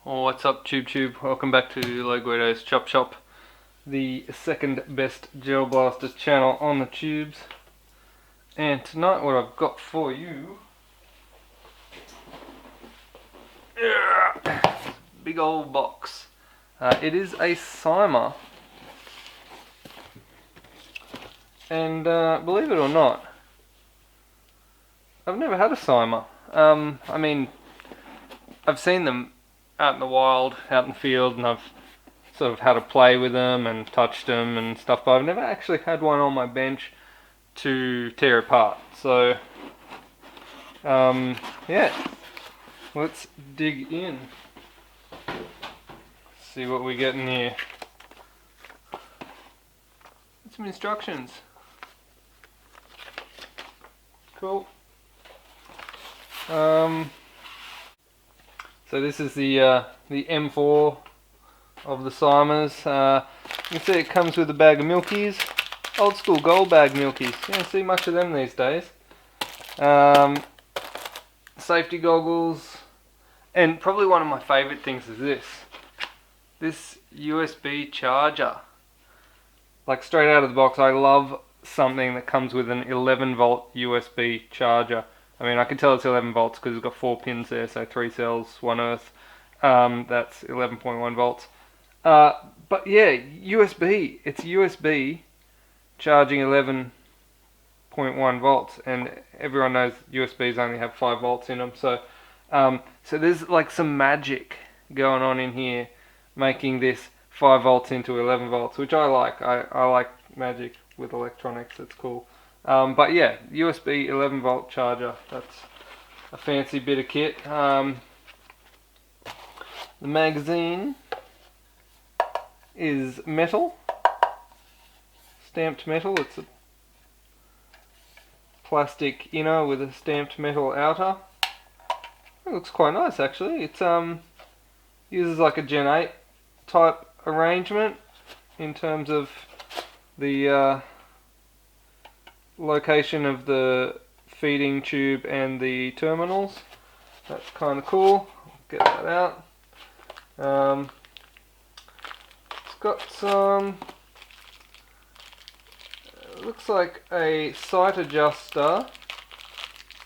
Oh, what's up, Tube? Welcome back to Logueto's Chop Shop, the second best Gel Blasters channel on the tubes. And tonight, what I've got for you, big old box. It is a CYMA, and believe it or not, I've never had a CYMA. I mean, I've seen them out in the wild, out in the field, and I've sort of had to play with them and touched them and stuff, but I've never actually had one on my bench to tear apart. So, yeah, let's dig in. See what we get in here. Some instructions. Cool. So this is the M4 of the CYMAs. You can see it comes with a bag of milkies, old school gold bag milkies. You don't see much of them these days. Safety goggles, and probably one of my favourite things is this USB charger. Like straight out of the box, I love something that comes with an 11 volt USB charger. I mean, I can tell it's 11 volts because it's got 4 pins there, so 3 cells, 1 earth. That's 11.1 volts. But yeah, USB. It's USB charging 11.1 volts, and everyone knows USBs only have 5 volts in them. So, so there's like some magic going on in here, making this 5 volts into 11 volts, which I like. I like magic with electronics. It's cool. But yeah, USB 11 volt charger. That's a fancy bit of kit. The magazine is metal, stamped metal. It's a plastic inner with a stamped metal outer. It looks quite nice actually. It uses like a Gen 8 type arrangement in terms of the location of the feeding tube and the terminals. That's kind of cool. Get that out. It's got some, looks like a sight adjuster,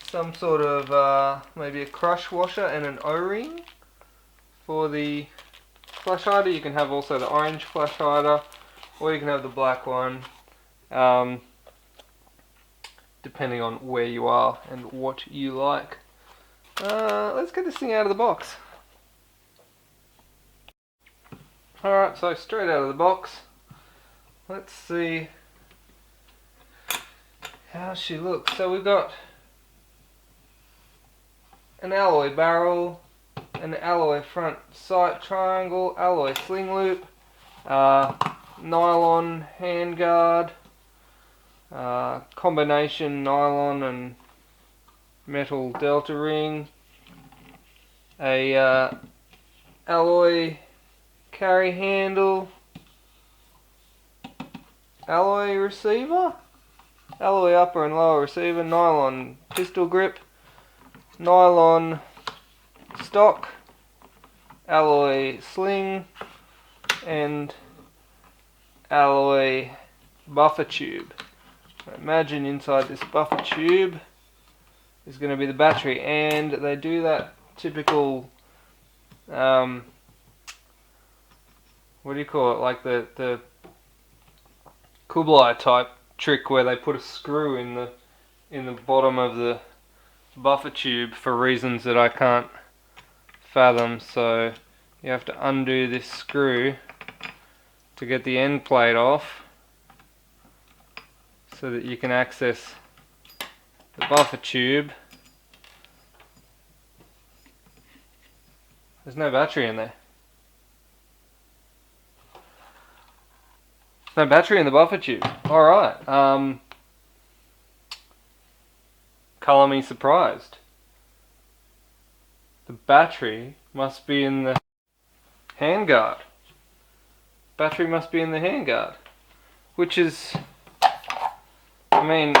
some sort of maybe a crush washer and an O-ring for the flash hider. You can have also the orange flash hider, or you can have the black one, depending on where you are and what you like. Let's get this thing out of the box. Alright, so straight out of the box, let's see how she looks. So we've got an alloy barrel, an alloy front sight triangle, alloy sling loop, nylon handguard, combination nylon and metal delta ring, a alloy carry handle, alloy receiver, alloy upper and lower receiver, nylon pistol grip, nylon stock, alloy sling, and alloy buffer tube. So imagine inside this buffer tube is going to be the battery, and they do that typical what do you call it, like the Kublai type trick where they put a screw in the bottom of the buffer tube for reasons that I can't fathom. So you have to undo this screw to get the end plate off so that you can access the buffer tube. There's no battery in there. No battery in the buffer tube. Alright. Colour me surprised. The battery must be in the handguard. Battery must be in the handguard. Which is, I mean,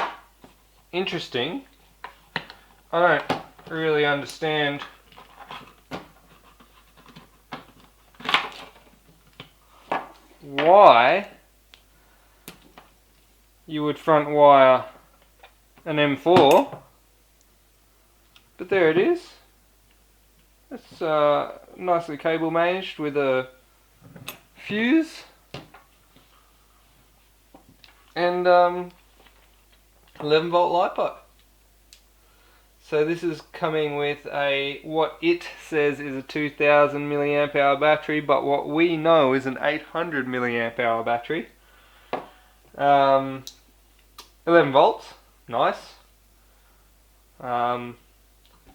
interesting. I don't really understand why you would front wire an M4, but there it is. It's nicely cable managed with a fuse and 11 volt LiPo. So this is coming with a, what it says is a 2000 milliamp hour battery, but what we know is an 800 milliamp hour battery. 11 volts, nice.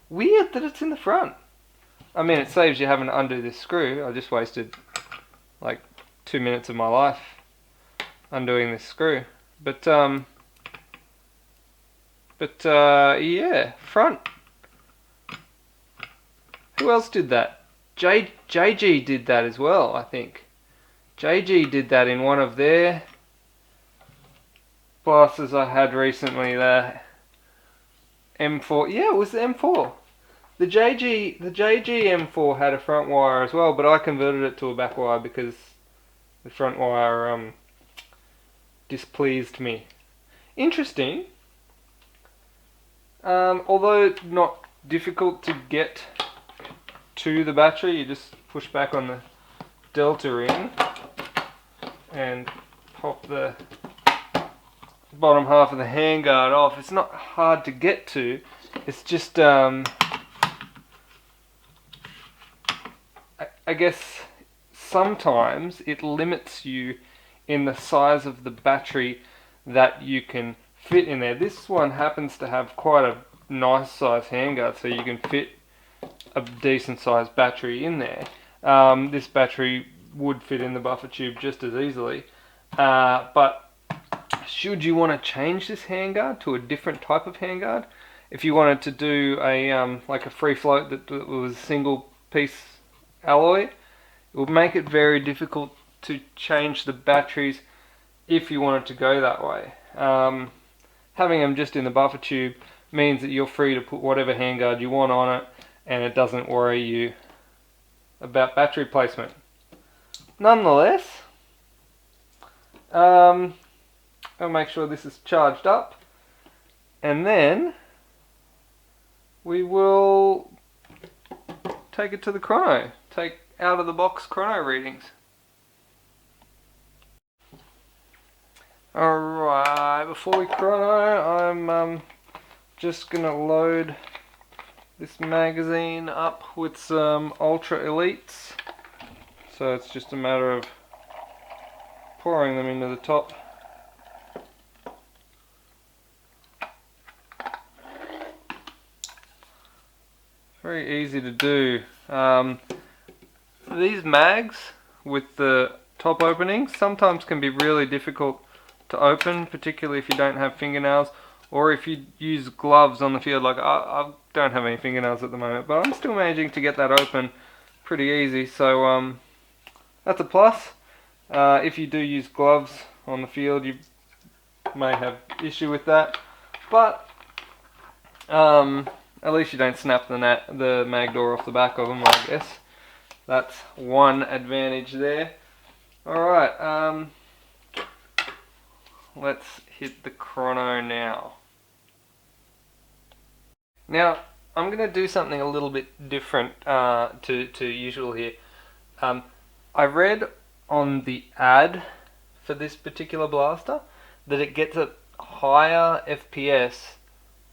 Weird that it's in the front. I mean, it saves you having to undo this screw. I just wasted like 2 minutes of my life undoing this screw. But yeah, front. Who else did that? JG did that as well, I think. JG did that in one of their blasters I had recently. The M4. Yeah, it was the M4. The JG M4 had a front wire as well, but I converted it to a back wire because the front wire displeased me. Interesting. Although not difficult to get to the battery, you just push back on the delta ring and pop the bottom half of the handguard off. It's not hard to get to, it's just I guess sometimes it limits you in the size of the battery that you can fit in there. This one happens to have quite a nice size handguard, so you can fit a decent sized battery in there. This battery would fit in the buffer tube just as easily, but should you want to change this handguard to a different type of handguard, if you wanted to do a like a free float that was single piece alloy, it would make it very difficult to change the batteries if you wanted to go that way. Having them just in the buffer tube means that you're free to put whatever handguard you want on it, and it doesn't worry you about battery placement. Nonetheless, I'll make sure this is charged up, and then we will take it to the chrono, take out of the box chrono readings. Alright, before we chrono, I'm just gonna load this magazine up with some Ultra Elites. So it's just a matter of pouring them into the top. Very easy to do. These mags with the top openings sometimes can be really difficult to open, particularly if you don't have fingernails, or if you use gloves on the field. Like I don't have any fingernails at the moment, but I'm still managing to get that open pretty easy, so that's a plus. If you do use gloves on the field, you may have issue with that, but at least you don't snap the mag door off the back of them, I guess. That's one advantage there. Alright, let's hit the chrono now. Now, I'm going to do something a little bit different to usual here. I read on the ad for this particular blaster that it gets a higher FPS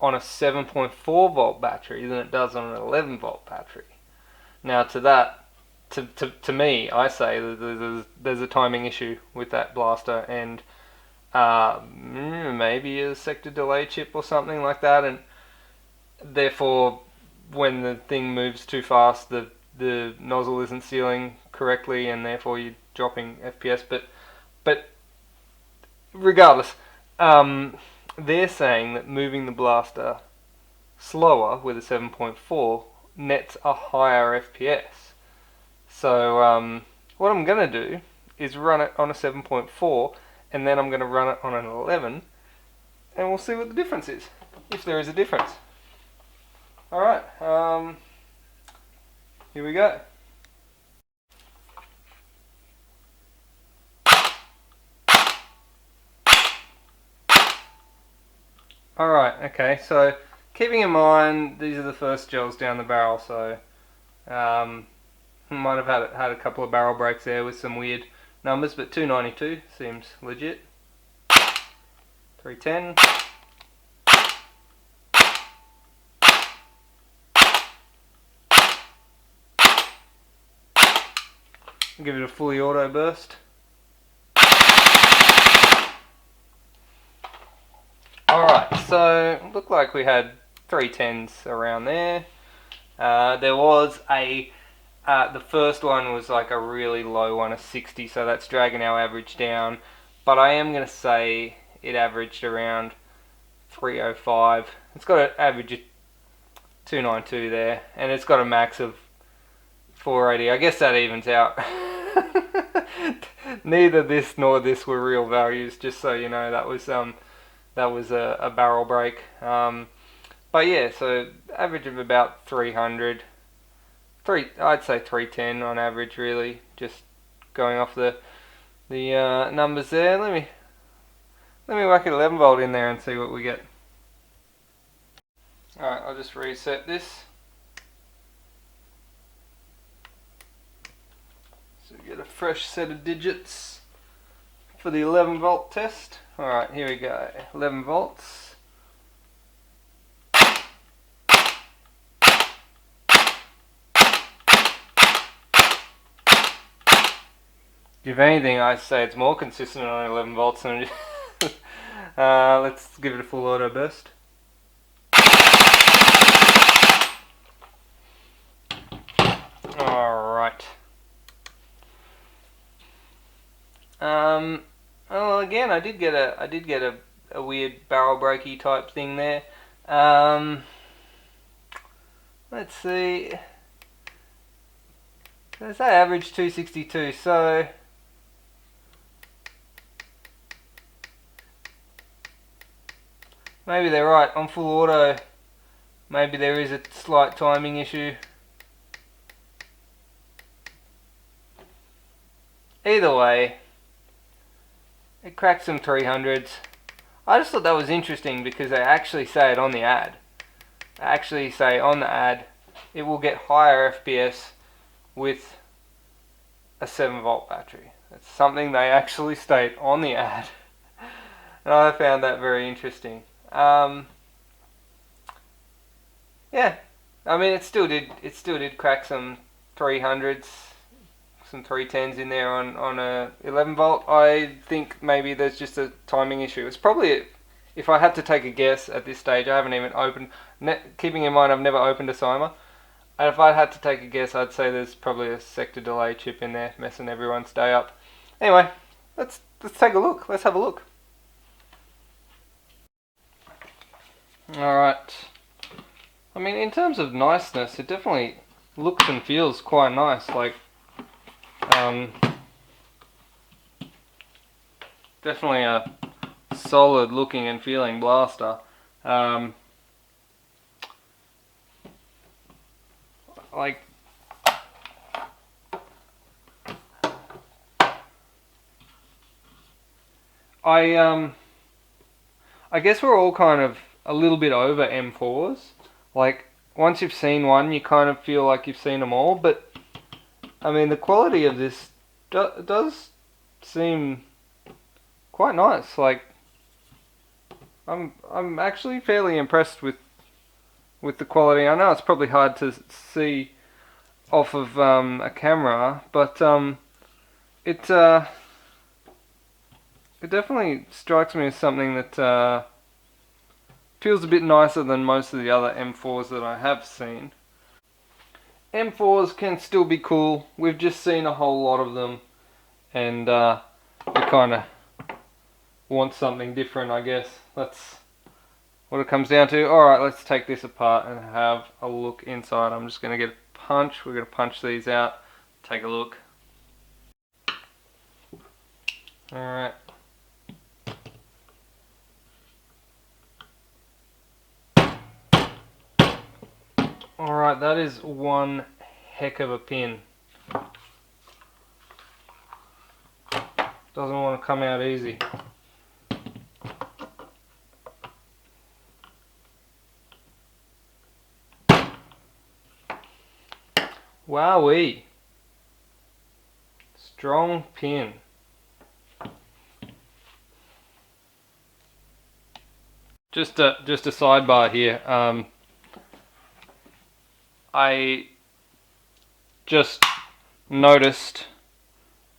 on a 7.4 volt battery than it does on an 11 volt battery. Now to that, to me, I say that there's a timing issue with that blaster, and maybe a sector delay chip or something like that, and therefore when the thing moves too fast, the nozzle isn't sealing correctly, and therefore you're dropping FPS. But regardless, they're saying that moving the blaster slower with a 7.4 nets a higher FPS. So what I'm going to do is run it on a 7.4, and then I'm going to run it on an 11, and we'll see what the difference is, if there is a difference. Alright, here we go. Alright, okay, so keeping in mind these are the first gels down the barrel, so might have had a couple of barrel breaks there with some weird numbers, but 292 seems legit. 310. Give it a fully auto burst. Alright, so looked like we had 310s around there. There was the first one was like a really low one, a 60, so that's dragging our average down. But I am going to say it averaged around 305. It's got an average of 292 there, and it's got a max of 480. I guess that evens out. Neither this nor this were real values, just so you know. That was a barrel break. But yeah, so average of about 300. I'd say 310 on average, really. Just going off the numbers there. Let me whack an 11 volt in there and see what we get. Alright, I'll just reset this. So we get a fresh set of digits for the 11 volt test. Alright, here we go. 11 volts. If anything, I'd say it's more consistent on 11 volts than let's give it a full auto burst. Alright. Well, again, I did get a weird barrel breaky type thing there. Let's see. Let's say average 262, so maybe they're right. On full auto, maybe there is a slight timing issue. Either way, it cracked some 300s. I just thought that was interesting because they actually say it on the ad. They actually say on the ad, it will get higher FPS with a 7 volt battery. That's something they actually state on the ad. And I found that very interesting. Yeah, I mean it still did crack some 300s, some 310s in there on a 11 volt. I think maybe there's just a timing issue. It's probably, if I had to take a guess at this stage, I haven't even opened, keeping in mind I've never opened a CYMA, and if I had to take a guess, I'd say there's probably a sector delay chip in there messing everyone's day up. Anyway, let's take a look. Let's have a look. Alright. I mean, in terms of niceness, it definitely looks and feels quite nice. Like, definitely a solid looking and feeling blaster. Like, I guess we're all kind of a little bit over M4s. Like, once you've seen one, you kind of feel like you've seen them all. But I mean, the quality of this does seem quite nice. Like, I'm actually fairly impressed with the quality. I know it's probably hard to see off of a camera, but it definitely strikes me as something that feels a bit nicer than most of the other M4s that I have seen. M4s can still be cool. We've just seen a whole lot of them, and we kind of want something different, I guess. That's what it comes down to. Alright, let's take this apart and have a look inside. I'm just going to get a punch. We're going to punch these out. Take a look. Alright. Alright, that is one heck of a pin. Doesn't want to come out easy. Wowee. Strong pin. Just a sidebar here. I just noticed,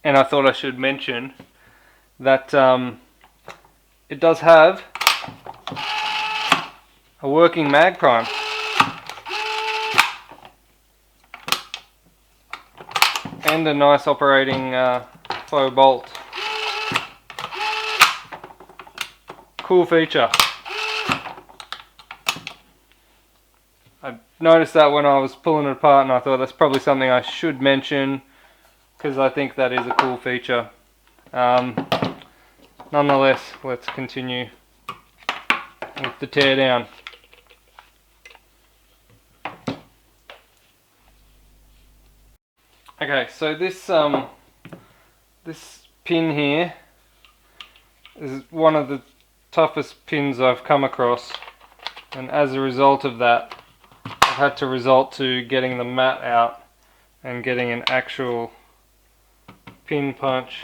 and I thought I should mention, that it does have a working mag prime. And a nice operating faux bolt. Cool feature. I noticed that when I was pulling it apart, and I thought that's probably something I should mention because I think that is a cool feature. Nonetheless, let's continue with the teardown. Okay, so this pin here is one of the toughest pins I've come across, and as a result of that, I've had to resort to getting the mat out and getting an actual pin punch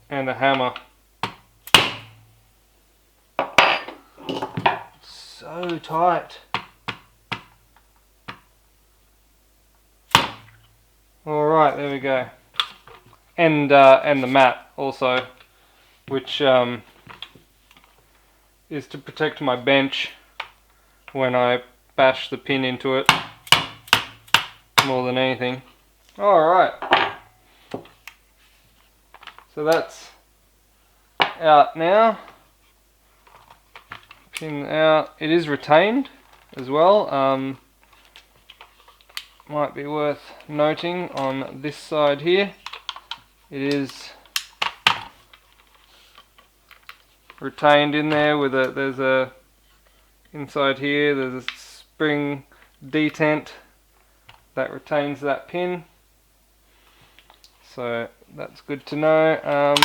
and a hammer. So tight. Alright, there we go. And the mat also, which is to protect my bench when I bash the pin into it more than anything. Alright, so that's out now. Pin out. It is retained as well. Might be worth noting on this side here, it is retained in there with there's a inside here, there's a spring detent that retains that pin, so that's good to know.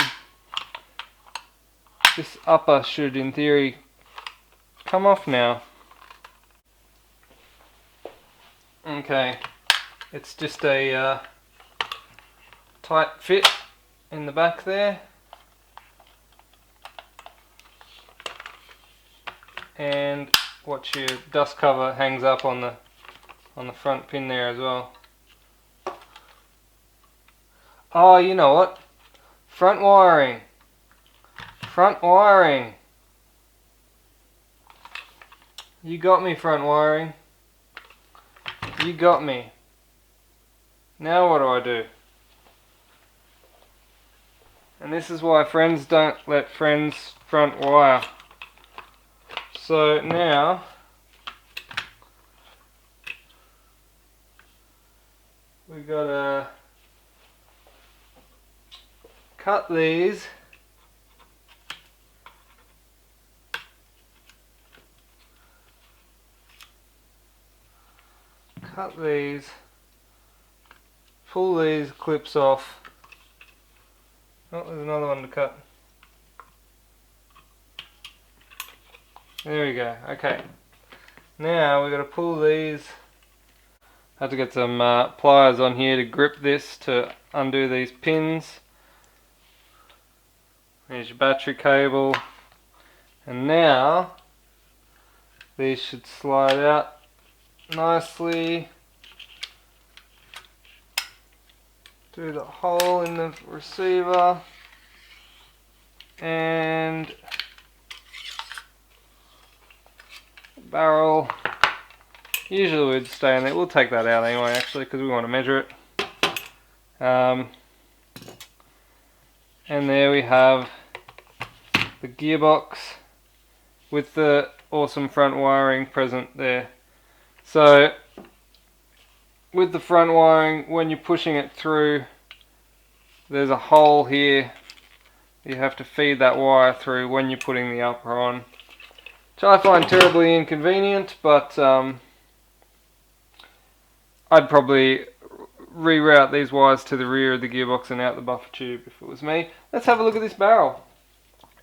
This upper should in theory come off now. Okay, it's just a tight fit in the back there, and watch your dust cover hangs up on the front pin there as well. Oh, you know what? Front wiring. Front wiring. You got me, front wiring. You got me. Now what do I do? And this is why friends don't let friends front wire. So now we gotta cut these pull these clips off. Oh, there's another one to cut. There we go. Okay, now we've got to pull these. Had to get some pliers on here to grip this to undo these pins. There's your battery cable, and now these should slide out nicely through the hole in the receiver, and barrel usually would stay in there. We'll take that out anyway, actually, because we want to measure it. And there we have the gearbox with the awesome front wiring present there. So with the front wiring, when you're pushing it through, there's a hole here you have to feed that wire through when you're putting the upper on, which I find terribly inconvenient, but I'd probably reroute these wires to the rear of the gearbox and out the buffer tube if it was me. Let's have a look at this barrel.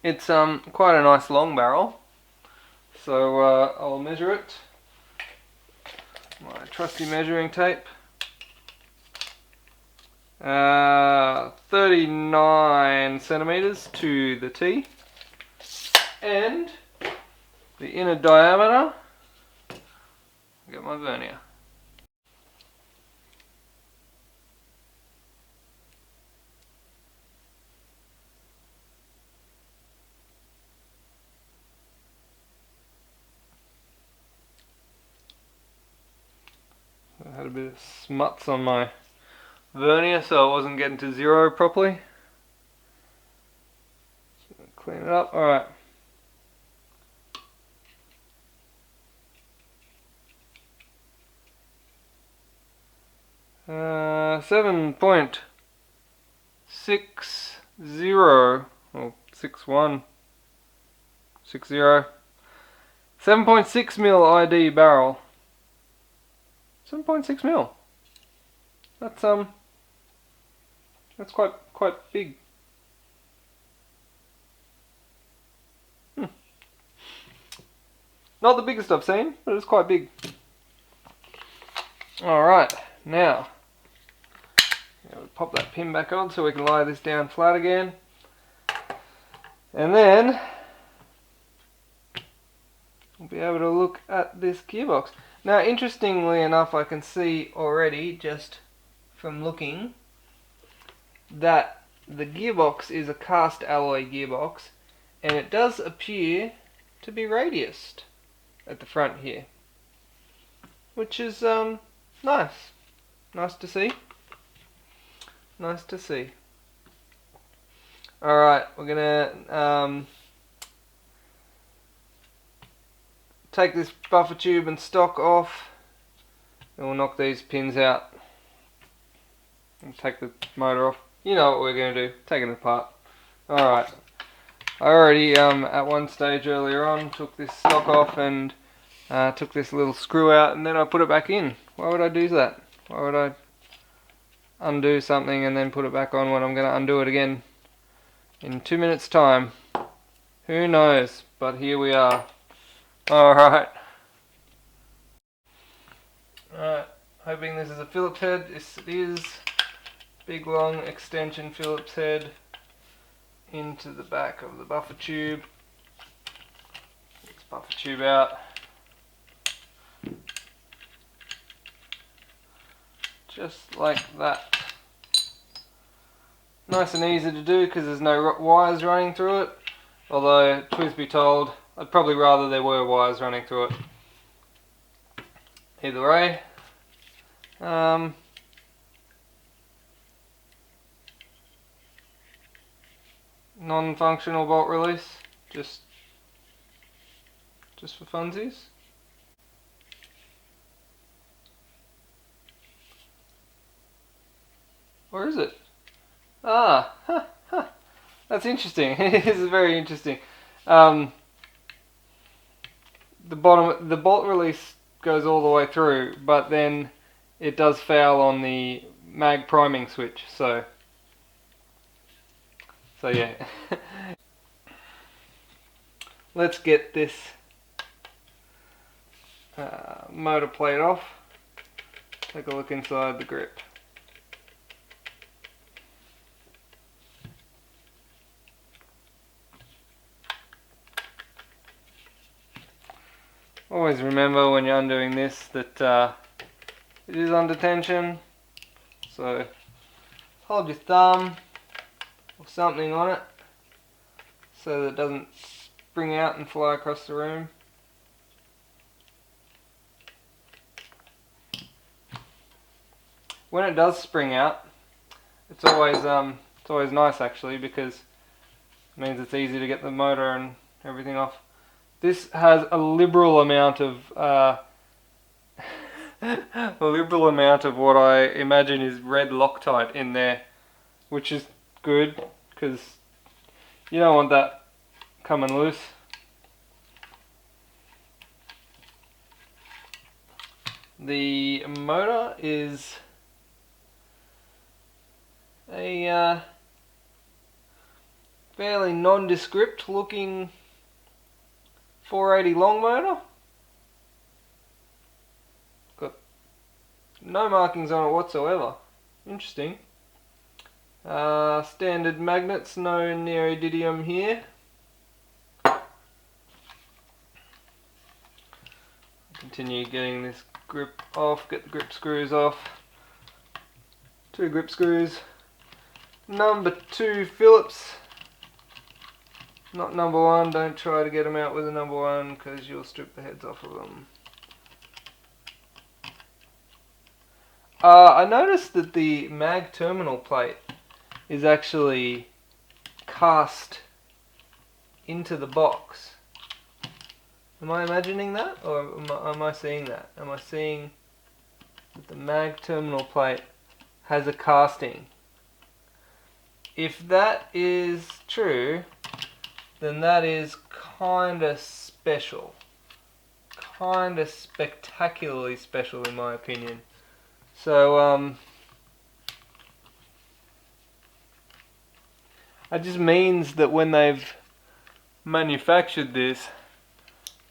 It's quite a nice long barrel, so I'll measure it. my trusty measuring tape. 39 centimeters to the T, and the inner diameter. Get my vernier. I had a bit of smuts on my vernier, so I wasn't getting to zero properly. Clean it up. Alright. Uh, 7.60 or 61 60 7.6 mil ID barrel. 7.6 mil. That's quite big. Not the biggest I've seen, but it's quite big. Alright, now we'll pop that pin back on so we can lie this down flat again. And then we'll be able to look at this gearbox. Now, interestingly enough, I can see already, just from looking, that the gearbox is a cast alloy gearbox, and it does appear to be radiused at the front here, which is nice. Nice to see. Nice to see. Alright, we're gonna take this buffer tube and stock off, and we'll knock these pins out and take the motor off. You know what we're going to do, take it apart. Alright, I already at one stage earlier on took this stock off and took this little screw out, and then I put it back in. Why would I do that? Why would I undo something and then put it back on when I'm going to undo it again in 2 minutes time? Who knows, but here we are. Alright. Alright, hoping this is a Phillips head. This is. Big long extension Phillips head into the back of the buffer tube. Let's buffer tube out. Just like that. Nice and easy to do because there's no wires running through it. Although, truth be told, I'd probably rather there were wires running through it. Either way. Non-functional bolt release, just for funsies. Or is it? Ah, that's interesting. It is very interesting. The bolt release goes all the way through, but then it does foul on the mag priming switch. So yeah. Let's get this motor plate off. Take a look inside the grip. Always remember when you're undoing this that it is under tension, so hold your thumb or something on it so that it doesn't spring out and fly across the room. When it does spring out, it's always nice actually, because it means it's easy to get the motor and everything off. This has a liberal amount of what I imagine is red Loctite in there, which is good because you don't want that coming loose. The motor is a fairly nondescript looking 480 long motor. Got no markings on it whatsoever. Interesting. Standard magnets, no neodymium here. Continue getting this grip off, get the grip screws off. 2 grip screws. Number 2 Phillips. Not number 1, don't try to get them out with a number 1 because you'll strip the heads off of them. I noticed that the mag terminal plate is actually cast into the box. Am I imagining that, or am I seeing that? Am I seeing that the mag terminal plate has a casting? If that is true, then that is kinda special. Kinda spectacularly special in my opinion. So, that just means that when they've manufactured this,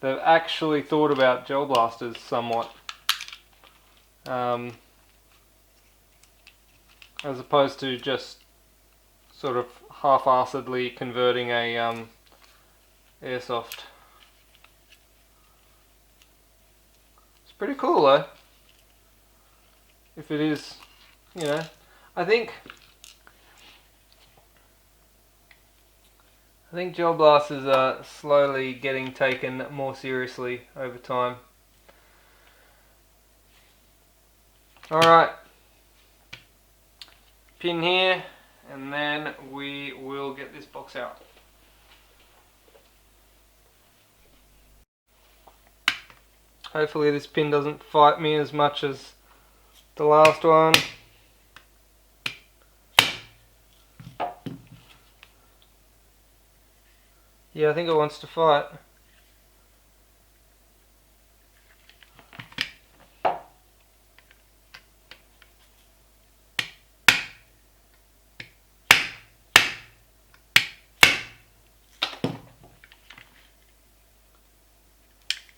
they've actually thought about gel blasters somewhat. As opposed to just sort of half-assedly converting a airsoft. It's pretty cool though. If it is, you know, I think gel blasters are slowly getting taken more seriously over time. Alright, pin here, and then we will get this box out. Hopefully this pin doesn't fight me as much as the last one. Yeah, I think it wants to fight.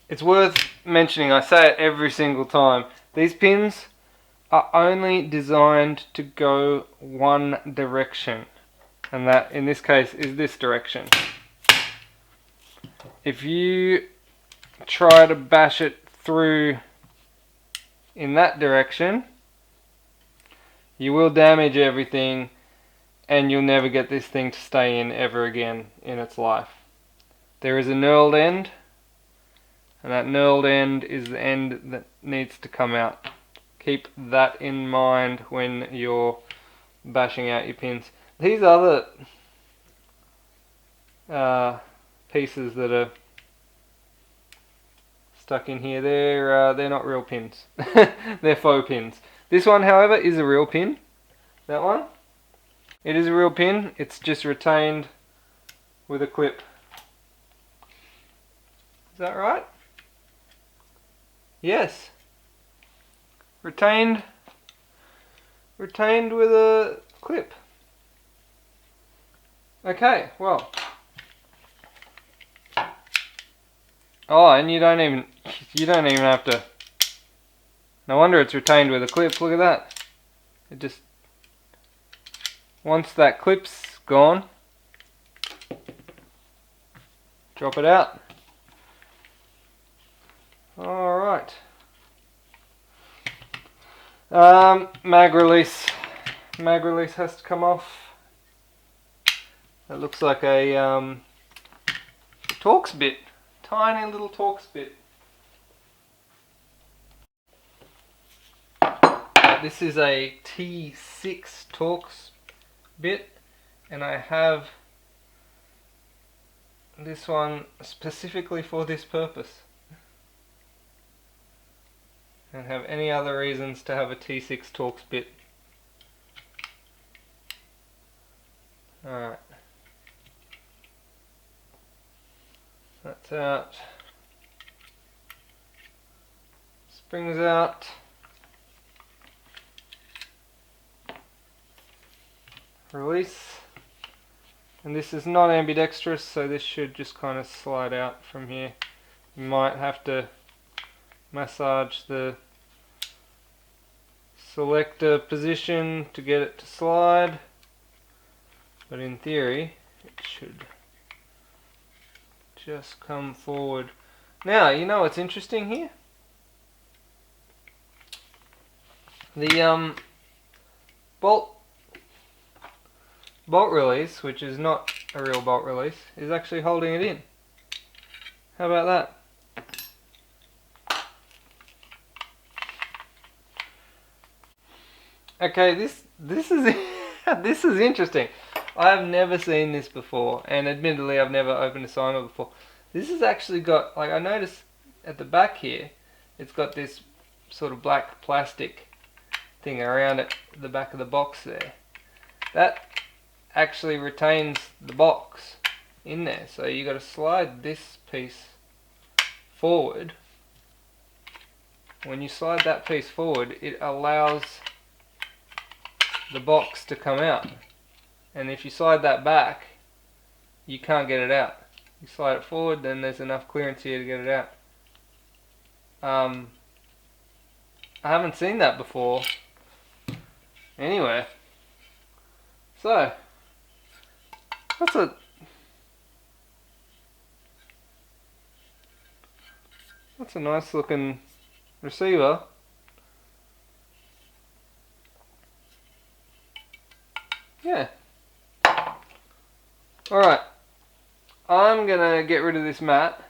It's worth mentioning, I say it every single time, these pins are only designed to go one direction, and that in this case is this direction. If you try to bash it through in that direction, you will damage everything and you'll never get this thing to stay in ever again in its life. There is a knurled end, and that knurled end is the end that needs to come out. Keep that in mind when you're bashing out your pins. These other pieces that are stuck in here, they're not real pins. They're faux pins. This one, however, is a real pin. That one, it is a real pin. It's just retained with a clip. Is that right? Yes. Retained with a clip. Okay, well. Oh, and you don't even have to. No wonder it's retained with a clip. Look at that. It just, once that clip's gone, drop it out. Alright. Mag release. Mag release has to come off. That looks like a Torx bit. Tiny little Torx bit. This is a T6 Torx bit, and I have this one specifically for this purpose. I don't have any other reasons to have a T6 Torx bit. Alright. That's out. Springs out. Release. And this is not ambidextrous, so this should just kind of slide out from here. You might have to massage the select a position to get it to slide, but in theory it should just come forward. Now, you know what's interesting here? The bolt release, which is not a real bolt release, is actually holding it in. How about that? Okay, this is this is interesting. I've never seen this before, and admittedly I've never opened a CYMA before. This has actually got, like, I noticed at the back here, it's got this sort of black plastic thing around it, the back of the box there. That actually retains the box in there, so you got to slide this piece forward. When you slide that piece forward, it allows the box to come out, and if you slide that back, you can't get it out. You slide it forward, then there's enough clearance here to get it out. I haven't seen that before anywhere, so that's a nice looking receiver. Yeah. Alright. I'm gonna get rid of this mat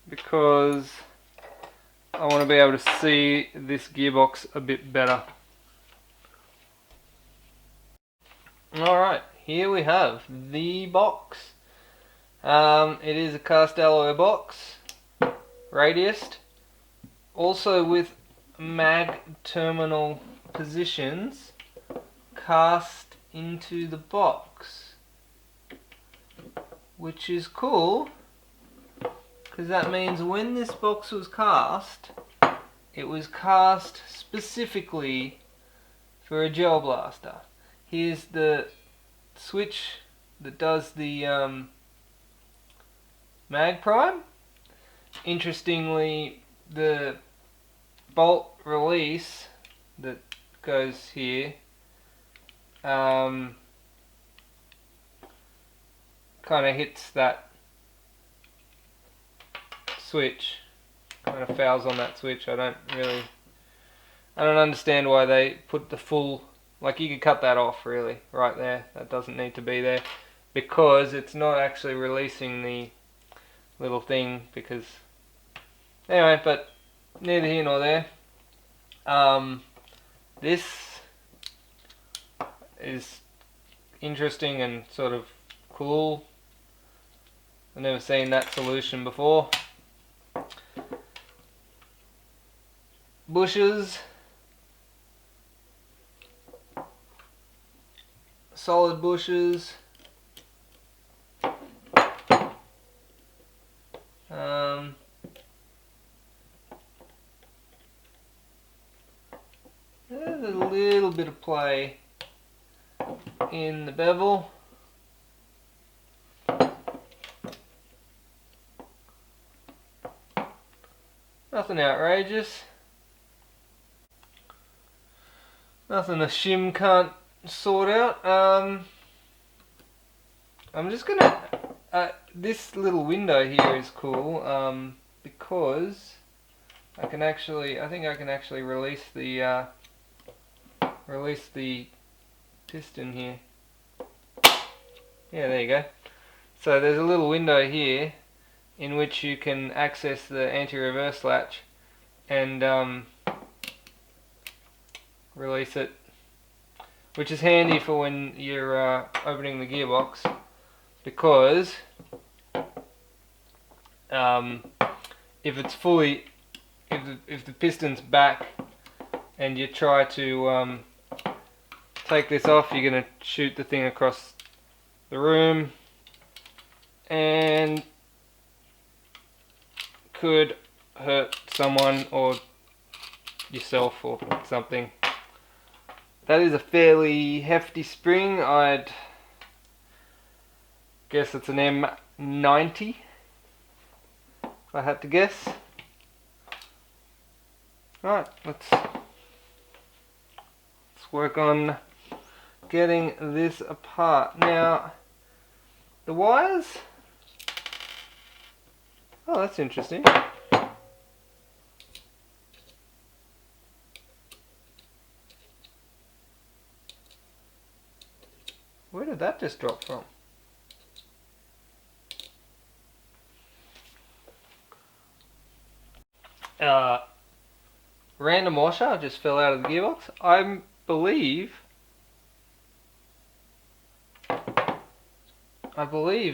because I want to be able to see this gearbox a bit better. Alright, here we have the box. It is a cast alloy box, radiused, also with mag terminal positions cast into the box, which is cool because that means when this box was cast, it was cast specifically for a gel blaster. Here's the switch that does the mag prime. Interestingly, the bolt release that goes here kind of hits that switch, kind of fouls on that switch. I don't understand why they put the full, like, you could cut that off really right there. That doesn't need to be there because it's not actually releasing the little thing. Because anyway, but neither here nor there. This is interesting and sort of cool. I've never seen that solution before. Bushes, solid bushes. There's a little bit of play in the bevel. Nothing outrageous. Nothing a shim can't sort out. I'm just gonna... this little window here is cool because I think I can actually release the piston here. Yeah, there you go. So there's a little window here in which you can access the anti-reverse latch and release it, which is handy for when you're opening the gearbox, because if it's fully, if the piston's back and you try to take this off, you're going to shoot the thing across the room and could hurt someone or yourself or something. That is a fairly hefty spring. I'd guess it's an M90 if I had to guess. Right, let's Let's work on getting this apart. Now, the wires... Oh, that's interesting. Where did that just drop from? Random washer just fell out of the gearbox. I believe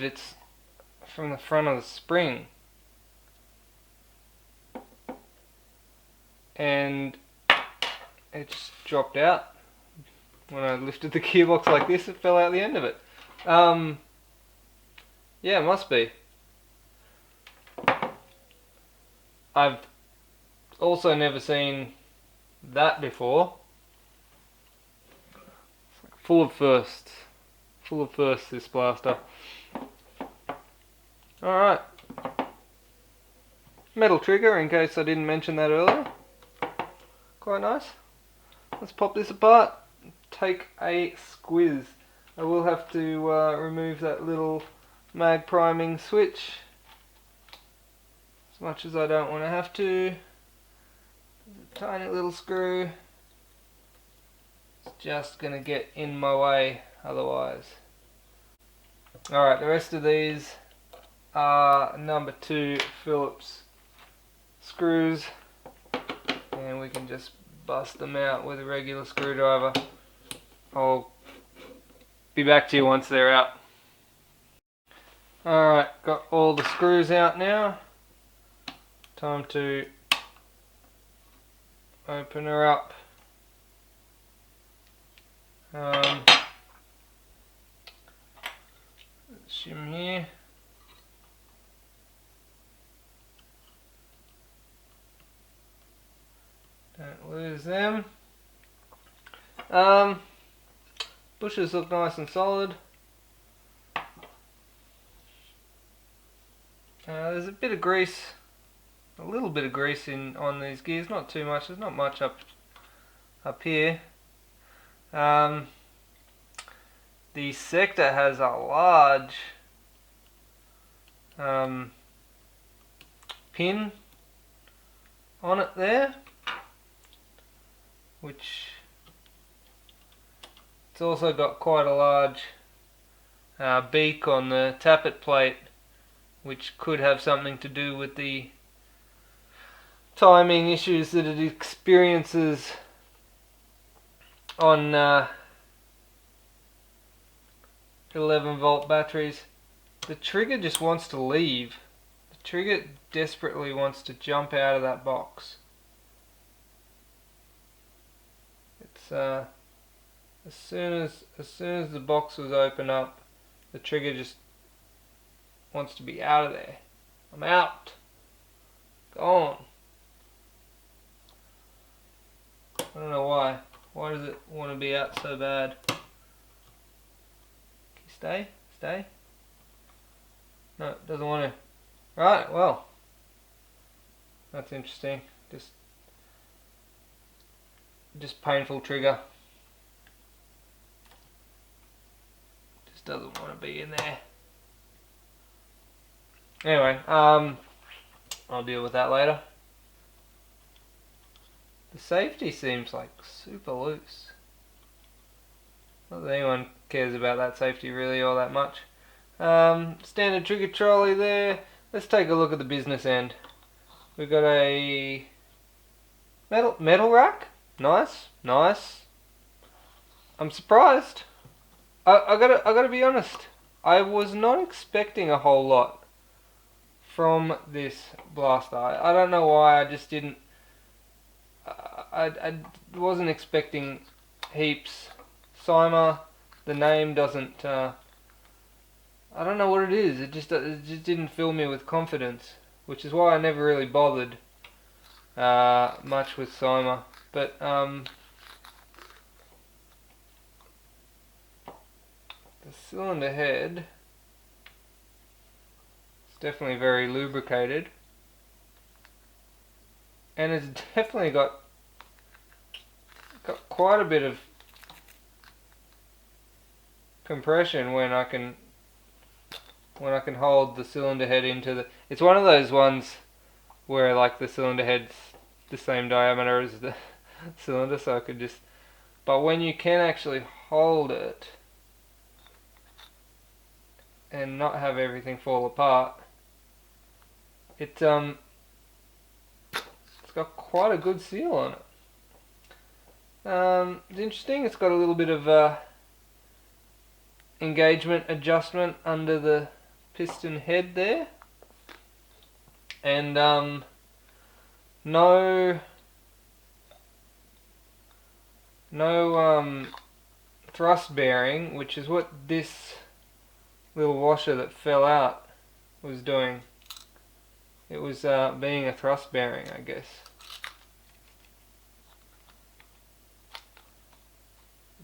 it's from the front of the spring. And it just dropped out. When I lifted the gearbox like this, it fell out the end of it. Yeah, it must be. I've also never seen that before. It's like full of firsts. Full of firsts, this blaster. Alright. Metal trigger, in case I didn't mention that earlier. Quite nice. Let's pop this apart. Take a squiz. I will have to remove that little mag priming switch. As much as I don't want to have to. There's a tiny little screw. It's just going to get in my way otherwise. Alright, the rest of these are number 2 Phillips screws. And we can just bust them out with a regular screwdriver. I'll be back to you once they're out. Alright, got all the screws out now. Time to open her up. Shim here. Don't lose them. Bushes look nice and solid. There's a bit of grease, a little bit of grease on these gears, not too much. There's not much up here. The sector has a large pin on it there, which it's also got quite a large beak on the tappet plate, which could have something to do with the timing issues that it experiences on 11 volt batteries. The trigger just wants to leave. The trigger desperately wants to jump out of that box. It's as soon as the box was open up, the trigger just wants to be out of there. I'm out. Gone. I don't know why. Why does it want to be out so bad? Can you stay? Stay? No, it doesn't want to. Right, well. That's interesting. Just painful trigger. Just doesn't want to be in there. Anyway, I'll deal with that later. The safety seems like super loose. Not that anyone cares about that safety really all that much. Standard trigger trolley there. Let's take a look at the business end. We've got a metal rack. Nice, nice. I'm surprised. I gotta be honest. I was not expecting a whole lot from this blaster. I don't know why. I just didn't. I wasn't expecting heaps. CYMA, the name doesn't. I don't know what it is. It just didn't fill me with confidence, which is why I never really bothered much with CYMA. But the cylinder head is definitely very lubricated, and it's definitely got quite a bit of compression when I can hold the cylinder head into the. It's one of those ones where like the cylinder head's the same diameter as the cylinder, so I could just. But when you can actually hold it and not have everything fall apart, it's got quite a good seal on it. It's interesting. It's got a little bit of engagement adjustment under the piston head there, and no thrust bearing, which is what this little washer that fell out was doing. It was being a thrust bearing, I guess.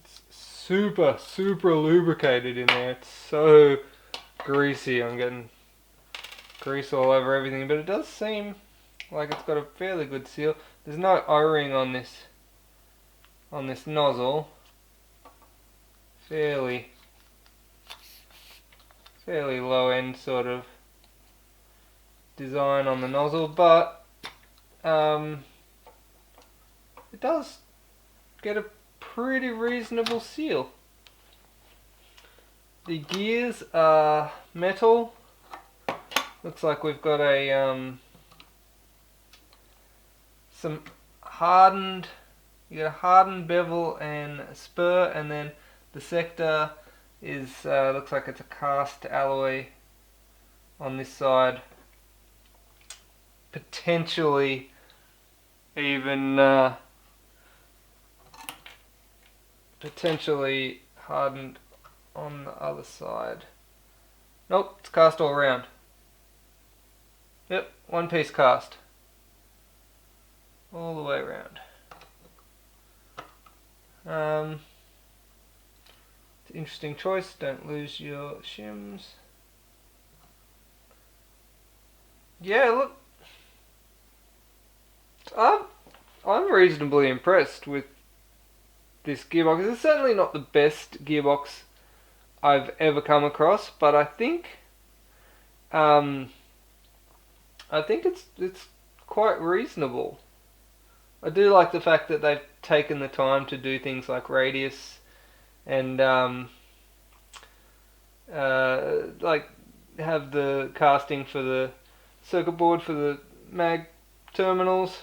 It's super lubricated in there. It's so greasy. I'm getting grease all over everything, but it does seem like it's got a fairly good seal. There's no O-ring on this nozzle. Fairly low end sort of design on the nozzle, but it does get a pretty reasonable seal. The gears are metal. Looks like we've got a some hardened. You got a hardened bevel and spur, and then the sector is looks like it's a cast alloy on this side. Potentially even potentially hardened on the other side. Nope, it's cast all around. Yep, one piece cast all the way around. It's an interesting choice. Don't lose your shims. Yeah, look, I'm reasonably impressed with this gearbox. It's certainly not the best gearbox I've ever come across, but I think it's quite reasonable. I do like the fact that they've taken the time to do things like radius and like have the casting for the circuit board for the mag terminals.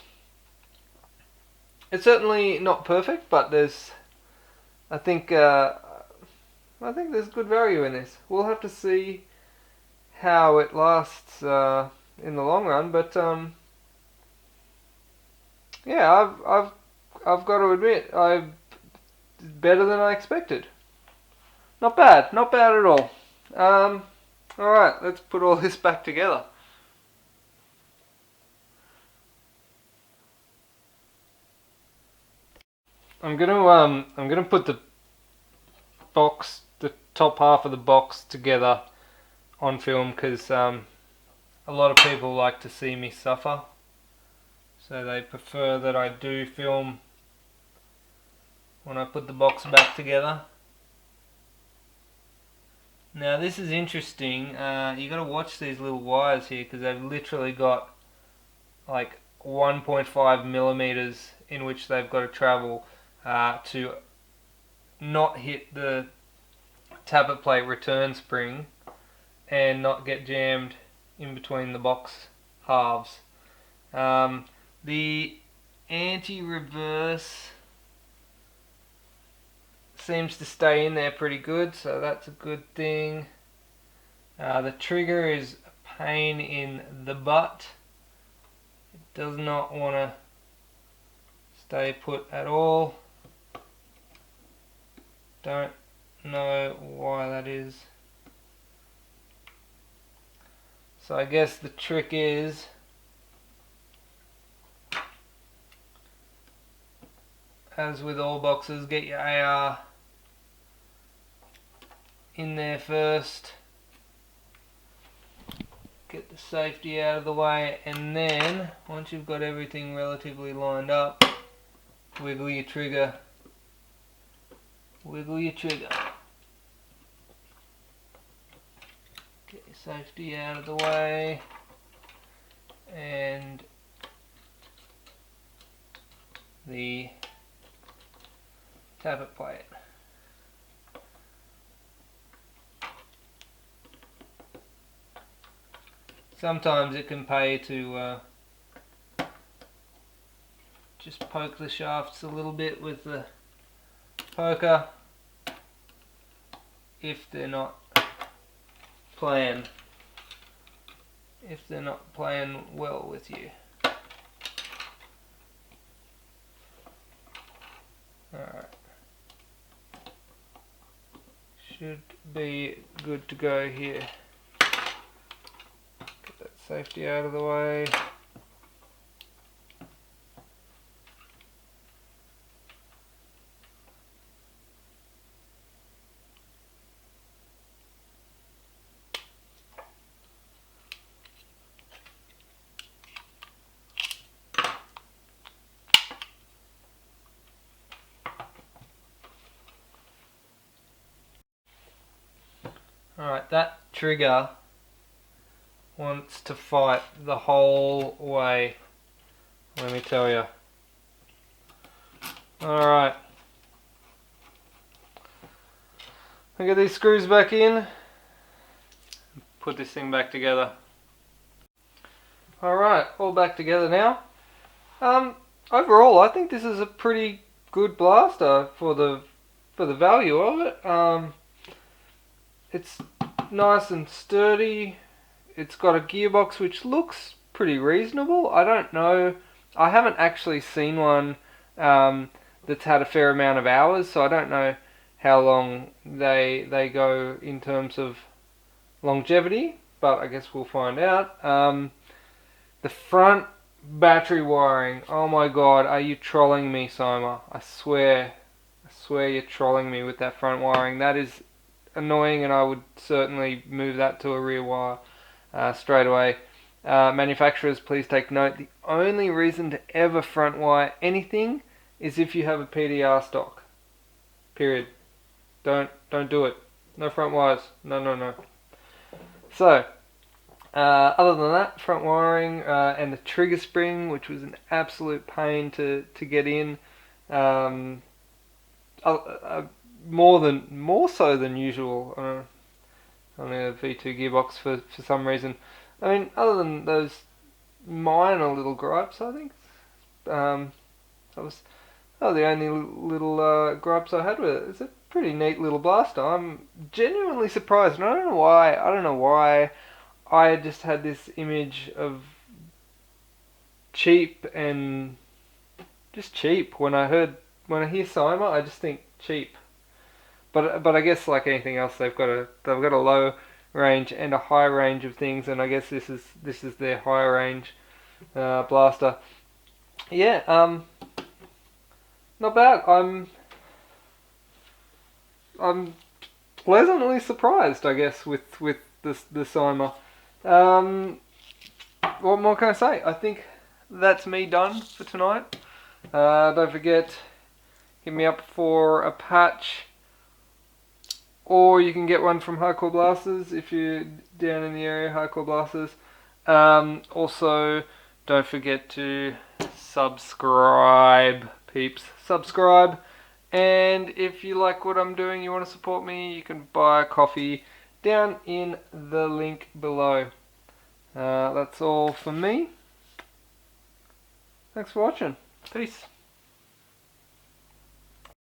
It's certainly not perfect, but I think there's good value in this. We'll have to see how it lasts in the long run, but yeah, I've got to admit, better than I expected. Not bad at all. Alright, let's put all this back together. I'm gonna put the top half of the box together on film, because a lot of people like to see me suffer, so they prefer that I do film when I put the box back together. Now this is interesting. You got to watch these little wires here, because they've literally got like 1.5 millimeters in which they've got to travel to not hit the tappet plate return spring and not get jammed in between the box halves. The anti-reverse seems to stay in there pretty good, so that's a good thing. The trigger is a pain in the butt. It does not want to stay put at all. Don't know why that is. So I guess the trick is as with all boxes, get your AR in there first, get the safety out of the way, and then once you've got everything relatively lined up, wiggle your trigger, Get your safety out of the way, and the tappet plate. Sometimes it can pay to just poke the shafts a little bit with the poker if they're not playing well with you. Alright. Should be good to go here. Get that safety out of the way. Alright, that trigger wants to fight the whole way, let me tell you. Alright, I get these screws back in, put this thing back together. Alright, all back together now. Overall, I think this is a pretty good blaster for the value of it. It's nice and sturdy. It's got a gearbox which looks pretty reasonable. I don't know. I haven't actually seen one that's had a fair amount of hours, so I don't know how long they go in terms of longevity, but I guess we'll find out. The front battery wiring. Oh my god, are you trolling me, CYMA? I swear you're trolling me with that front wiring. That is annoying, and I would certainly move that to a rear wire straight away. Manufacturers, please take note, the only reason to ever front wire anything is if you have a PDR stock. Period. Don't do it. No front wires. No. So, other than that, front wiring and the trigger spring, which was an absolute pain to get in. More so than usual on a V2 gearbox for some reason. I mean, other than those minor little gripes, I think that was the only little gripes I had with it. It's a pretty neat little blaster. I'm genuinely surprised, and I don't know why. I just had this image of cheap and just cheap. When I hear CYMA, I just think cheap. But I guess like anything else, they've got a low range and a high range of things, and I guess this is their higher range blaster. Yeah, not bad. I'm pleasantly surprised, I guess, with the CYMA. What more can I say? I think that's me done for tonight. Don't forget, hit me up for a patch, or you can get one from Hardcore Blasters if you're down in the area, Hardcore Blasters. Also, don't forget to subscribe, peeps. Subscribe. And if you like what I'm doing, you want to support me, you can buy a coffee down in the link below. That's all for me. Thanks for watching. Peace.